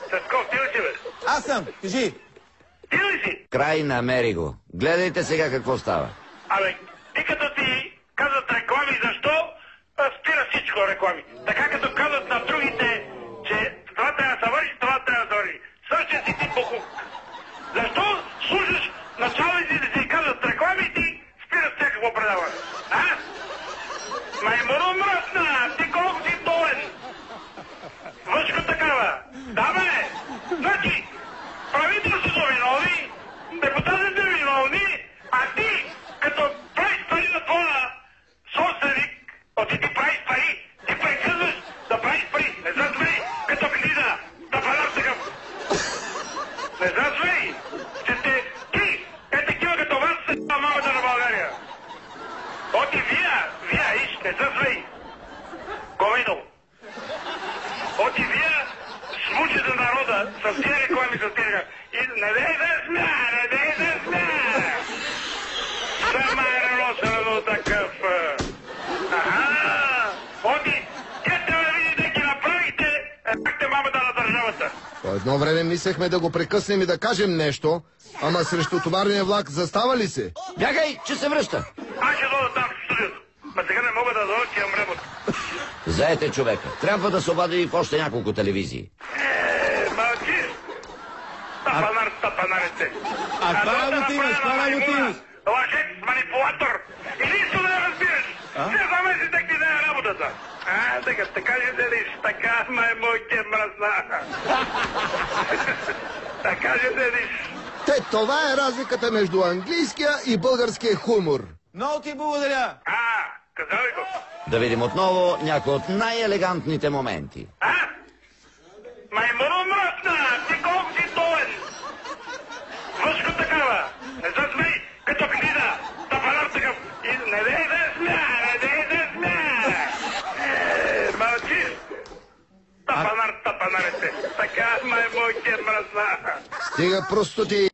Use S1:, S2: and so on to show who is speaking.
S1: Цветков, ти ли си, бе?
S2: Аз съм, кажи.
S1: Ти ли си?
S3: Край, намери го. Гледайте сега какво става.
S1: Абе, ти като ти казват реклами, защо спира всичко реклами? Така като казват на другите, че това трябва да се върши, това трябва да се върши. Същия си ти покуп. Защо слушаш началниците да си казват реклами и ти спираш всякакво предаване? А? Маймуно мръсна, ти колко си долен? Въшко такава. Да, бе! Значи, правителството виновни, депутатите виновни, а ти, като правиш пари на твоя собственик, ти правиш пари, ти прекъсваш да правиш пари. Не знам ли, като книга, да панар такъв. Не знам ли, че ти, такива като вас се мамата на България. Оти вие, иш, не знам ли. Говино. Оти вие смучите народа с тия реклами, с тия. И не дей да смя, не дей да смя. Сама е росено такъв. Аха. Оти, те трябва да видите, ги направите, бяхте мамата на държавата.
S4: По едно време мислехме да го прекъснем и да кажем нещо, ама срещу товарния влак застава ли се?
S3: Бягай, че се връща.
S1: Аз ще дойда там в студиото. Ма сега не мога да дойда, че имам работа.
S3: Заете човека. Трябва да се обади и в още няколко телевизии.
S1: Мълчи! Тапанарите.
S2: А каква работа имаш? Каква работа имаш?
S1: Лъжец, манипулатор. И нищо да не разбираш. Не замеси да ти даде работата. Така ли седиш? Така, маймойке мръсна. Така ли седиш?
S4: Това е разликата между английския и българския хумор.
S2: Много ти благодаря.
S1: Казал ли го?
S3: Да видим отново някои от най-елегантните моменти.
S1: Маймуно мръсна! Ти колко си долен? Въшко такава. Не се смей, като книга. Тапанар такъв. И не дей да смя, не дей да смя. Мълчиш. Тапанарите. Така, маймойке мръсна.
S4: Стига простоти.